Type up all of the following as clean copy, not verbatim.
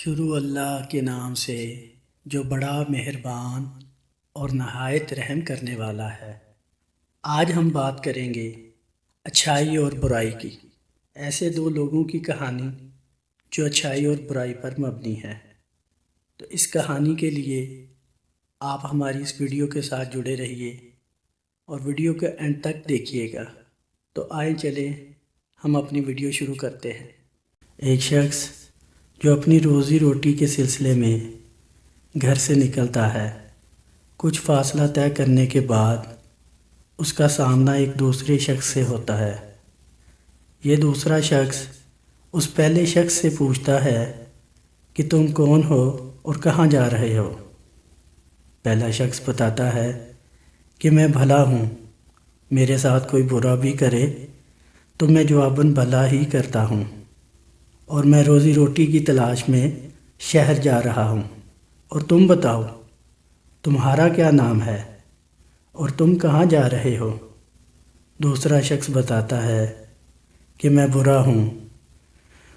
شروع اللہ کے نام سے جو بڑا مہربان اور نہایت رحم کرنے والا ہے۔ آج ہم بات کریں گے اچھائی اور برائی کی، ایسے دو لوگوں کی کہانی جو اچھائی اور برائی پر مبنی ہے۔ تو اس کہانی کے لیے آپ ہماری اس ویڈیو کے ساتھ جڑے رہیے اور ویڈیو کے اینڈ تک دیکھیے گا۔ تو آئیں چلیں ہم اپنی ویڈیو شروع کرتے ہیں۔ ایک شخص جو اپنی روزی روٹی کے سلسلے میں گھر سے نکلتا ہے، کچھ فاصلہ طے کرنے کے بعد اس کا سامنا ایک دوسرے شخص سے ہوتا ہے۔ یہ دوسرا شخص اس پہلے شخص سے پوچھتا ہے کہ تم کون ہو اور کہاں جا رہے ہو؟ پہلا شخص بتاتا ہے کہ میں بھلا ہوں، میرے ساتھ کوئی برا بھی کرے تو میں جواباً بھلا ہی کرتا ہوں، اور میں روزی روٹی کی تلاش میں شہر جا رہا ہوں۔ اور تم بتاؤ، تمہارا کیا نام ہے اور تم کہاں جا رہے ہو؟ دوسرا شخص بتاتا ہے کہ میں برا ہوں،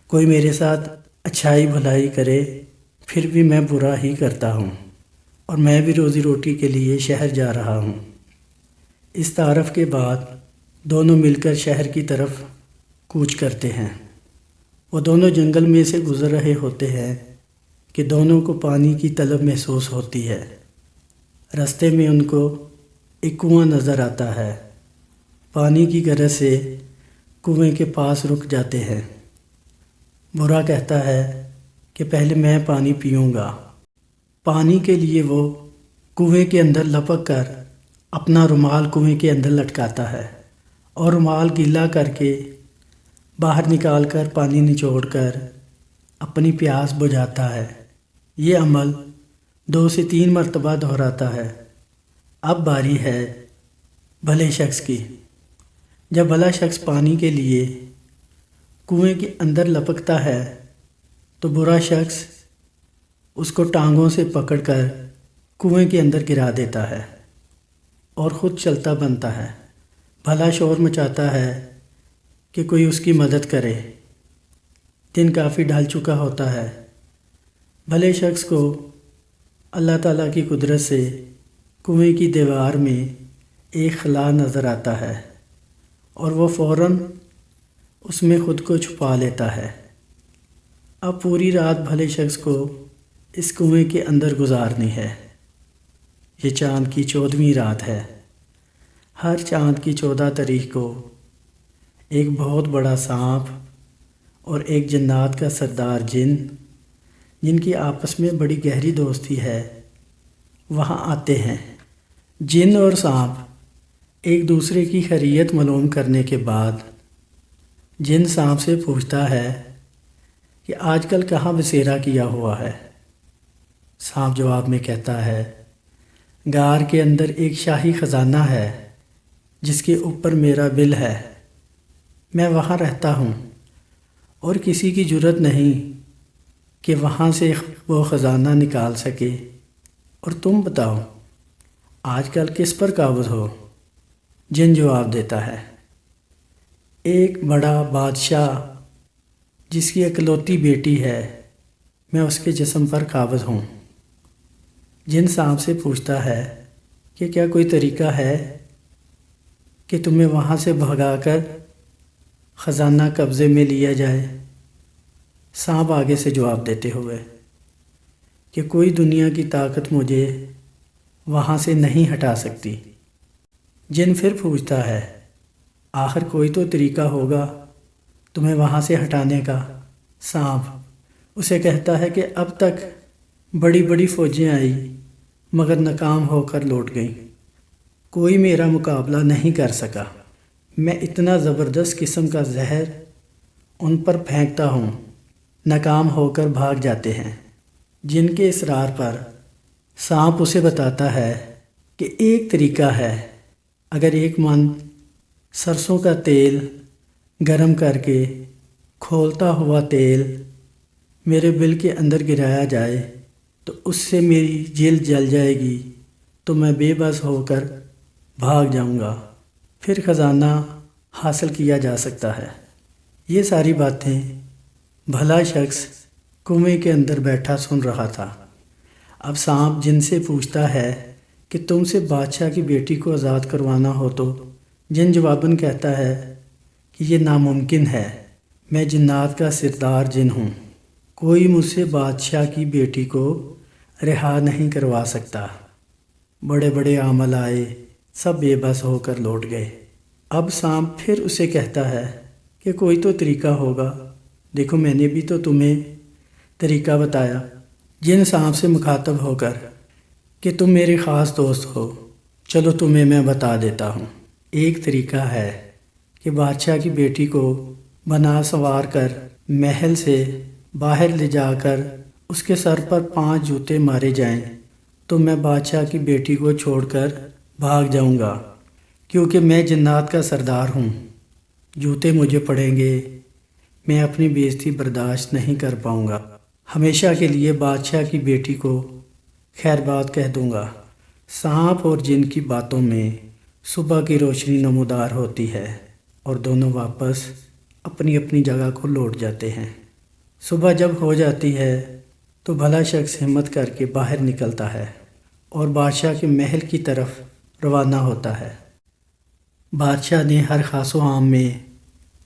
کوئی میرے ساتھ اچھائی بھلائی کرے پھر بھی میں برا ہی کرتا ہوں، اور میں بھی روزی روٹی کے لیے شہر جا رہا ہوں۔ اس تعارف کے بعد دونوں مل کر شہر کی طرف کوچ کرتے ہیں۔ وہ دونوں جنگل میں سے گزر رہے ہوتے ہیں کہ دونوں کو پانی کی طلب محسوس ہوتی ہے۔ راستے میں ان کو ایک کنواں نظر آتا ہے۔ پانی کی غرض سے کنویں کے پاس رک جاتے ہیں۔ برا کہتا ہے کہ پہلے میں پانی پیوں گا۔ پانی کے لیے وہ کنویں کے اندر لپک کر اپنا رومال کنویں کے اندر لٹکاتا ہے اور رومال گیلا کر کے باہر نکال کر پانی نچوڑ کر اپنی پیاس بجھاتا ہے۔ یہ عمل 2 سے 3 مرتبہ دہراتا ہے۔ اب باری ہے بھلے شخص کی۔ جب بھلا شخص پانی کے لیے کنویں کے اندر لپکتا ہے تو برا شخص اس کو ٹانگوں سے پکڑ کر کنویں کے اندر گرا دیتا ہے اور خود چلتا بنتا ہے۔ بھلا شور مچاتا ہے کہ کوئی اس کی مدد کرے۔ دن کافی ڈھل چکا ہوتا ہے۔ بھلے شخص کو اللہ تعالیٰ کی قدرت سے کنویں کی دیوار میں ایک خلا نظر آتا ہے اور وہ فوراً اس میں خود کو چھپا لیتا ہے۔ اب پوری رات بھلے شخص کو اس کنویں کے اندر گزارنی ہے۔ یہ چاند کی 14ویں رات ہے۔ ہر چاند کی 14 تاریخ کو ایک بہت بڑا سانپ اور ایک جنات کا سردار جن، جن کی آپس میں بڑی گہری دوستی ہے، وہاں آتے ہیں۔ جن اور سانپ ایک دوسرے کی خیریت معلوم کرنے کے بعد جن سانپ سے پوچھتا ہے کہ آج کل کہاں بسیرا کیا ہوا ہے؟ سانپ جواب میں کہتا ہے، غار کے اندر ایک شاہی خزانہ ہے جس کے اوپر میرا بل ہے، میں وہاں رہتا ہوں اور کسی کی جرات نہیں کہ وہاں سے وہ خزانہ نکال سکے۔ اور تم بتاؤ، آج کل کس پر قابض ہو؟ جن جواب دیتا ہے، ایک بڑا بادشاہ جس کی اکلوتی بیٹی ہے، میں اس کے جسم پر قابض ہوں۔ جن سانپ سے پوچھتا ہے کہ کیا کوئی طریقہ ہے کہ تمہیں وہاں سے بھگا کر خزانہ قبضے میں لیا جائے؟ سانپ آگے سے جواب دیتے ہوئے کہ کوئی دنیا کی طاقت مجھے وہاں سے نہیں ہٹا سکتی۔ جن پھر پوچھتا ہے، آخر کوئی تو طریقہ ہوگا تمہیں وہاں سے ہٹانے کا؟ سانپ اسے کہتا ہے کہ اب تک بڑی بڑی فوجیں آئیں مگر ناکام ہو کر لوٹ گئیں، کوئی میرا مقابلہ نہیں کر سکا۔ میں اتنا زبردست قسم کا زہر ان پر پھینکتا ہوں، ناکام ہو کر بھاگ جاتے ہیں۔ جن کے اصرار پر سانپ اسے بتاتا ہے کہ ایک طریقہ ہے، اگر 1 من سرسوں کا تیل گرم کر کے کھولتا ہوا تیل میرے بل کے اندر گرایا جائے تو اس سے میری جلد جل جائے گی، تو میں بے بس ہو کر بھاگ جاؤں گا، پھر خزانہ حاصل کیا جا سکتا ہے۔ یہ ساری باتیں بھلا شخص کنویں کے اندر بیٹھا سن رہا تھا۔ اب سانپ جن سے پوچھتا ہے کہ تم سے بادشاہ کی بیٹی کو آزاد کروانا ہو تو جن جواباً کہتا ہے کہ یہ ناممکن ہے، میں جنات کا سردار جن ہوں، کوئی مجھ سے بادشاہ کی بیٹی کو رہا نہیں کروا سکتا۔ بڑے بڑے عامل آئے، سب بے بس ہو کر لوٹ گئے۔ اب سانپ پھر اسے کہتا ہے کہ کوئی تو طریقہ ہوگا، دیکھو میں نے بھی تو تمہیں طریقہ بتایا۔ جن سانپ سے مخاطب ہو کر کہ تم میرے خاص دوست ہو، چلو تمہیں میں بتا دیتا ہوں۔ ایک طریقہ ہے کہ بادشاہ کی بیٹی کو بنا سنوار کر محل سے باہر لے جا کر اس کے سر پر 5 جوتے مارے جائیں تو میں بادشاہ کی بیٹی کو چھوڑ کر بھاگ جاؤں گا، کیونکہ میں جنات کا سردار ہوں۔ جوتے مجھے پڑیں گے، میں اپنی بے عزتی برداشت نہیں کر پاؤں گا، ہمیشہ کے لیے بادشاہ کی بیٹی کو خیر بات کہہ دوں گا۔ سانپ اور جن کی باتوں میں صبح کی روشنی نمودار ہوتی ہے اور دونوں واپس اپنی اپنی جگہ کو لوٹ جاتے ہیں۔ صبح جب ہو جاتی ہے تو بھلا شخص ہمت کر کے باہر نکلتا ہے اور بادشاہ کے محل کی طرف روانہ ہوتا ہے۔ بادشاہ نے ہر خاص و عام میں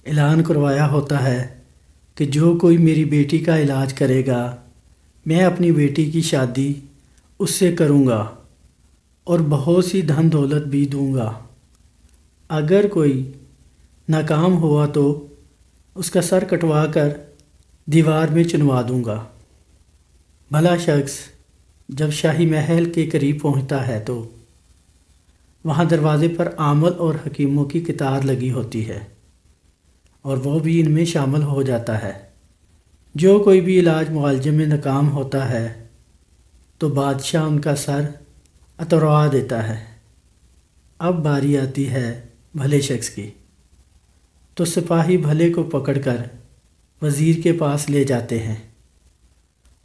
اعلان کروایا ہوتا ہے کہ جو کوئی میری بیٹی کا علاج کرے گا، میں اپنی بیٹی کی شادی اس سے کروں گا اور بہت سی دھن دولت بھی دوں گا۔ اگر کوئی ناکام ہوا تو اس کا سر کٹوا کر دیوار میں چنوا دوں گا۔ بھلا شخص جب شاہی محل کے قریب پہنچتا ہے تو وہاں دروازے پر عامل اور حکیموں کی قطار لگی ہوتی ہے اور وہ بھی ان میں شامل ہو جاتا ہے۔ جو کوئی بھی علاج معالجے میں ناکام ہوتا ہے تو بادشاہ ان کا سر اتروا دیتا ہے۔ اب باری آتی ہے بھلے شخص کی، تو سپاہی بھلے کو پکڑ کر وزیر کے پاس لے جاتے ہیں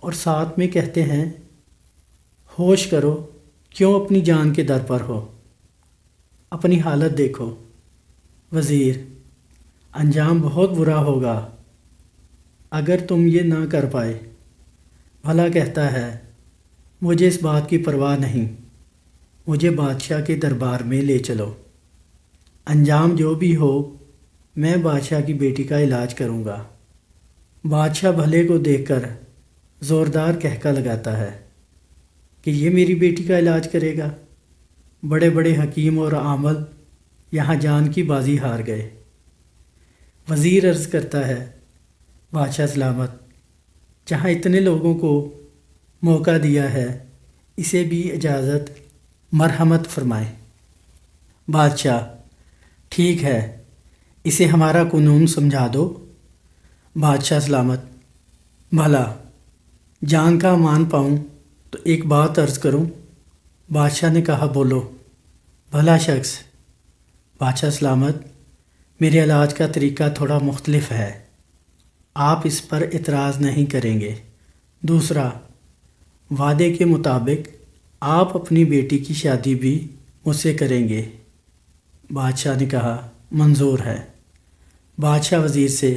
اور ساتھ میں کہتے ہیں، ہوش کرو، کیوں اپنی جان کے در پر ہو، اپنی حالت دیکھو۔ وزیر: انجام بہت برا ہوگا اگر تم یہ نہ کر پائے۔ بھلا کہتا ہے، مجھے اس بات کی پرواہ نہیں، مجھے بادشاہ کے دربار میں لے چلو، انجام جو بھی ہو میں بادشاہ کی بیٹی کا علاج کروں گا۔ بادشاہ بھلے کو دیکھ کر زوردار کہکا لگاتا ہے کہ یہ میری بیٹی کا علاج کرے گا۔ بڑے بڑے حکیم اور عامل یہاں جان کی بازی ہار گئے۔ وزیر عرض کرتا ہے، بادشاہ سلامت، جہاں اتنے لوگوں کو موقع دیا ہے، اسے بھی اجازت مرحمت فرمائیں۔ بادشاہ: ٹھیک ہے، اسے ہمارا قانون سمجھا دو۔ بادشاہ سلامت: بھلا جان کا امان پاؤں تو ایک بات عرض کروں؟ بادشاہ نے کہا، بولو۔ بھلا شخص: بادشاہ سلامت، میرے علاج کا طریقہ تھوڑا مختلف ہے، آپ اس پر اعتراض نہیں کریں گے۔ دوسرا، وعدے کے مطابق آپ اپنی بیٹی کی شادی بھی مجھ سے کریں گے۔ بادشاہ نے کہا، منظور ہے۔ بادشاہ وزیر سے،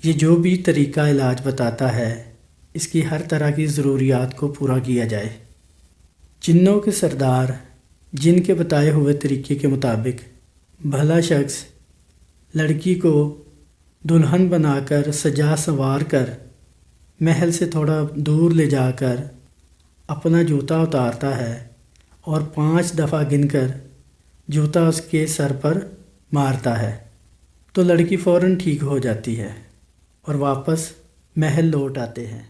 یہ جو بھی طریقہ علاج بتاتا ہے اس کی ہر طرح کی ضروریات کو پورا کیا جائے۔ جنوں کے سردار جن کے بتائے ہوئے طریقے کے مطابق بھلا شخص لڑکی کو دلہن بنا کر سجا سنوار کر محل سے تھوڑا دور لے جا کر اپنا جوتا اتارتا ہے اور 5 دفعہ گن کر جوتا اس کے سر پر مارتا ہے تو لڑکی فوراً ٹھیک ہو جاتی ہے اور واپس محل لوٹ آتے ہیں۔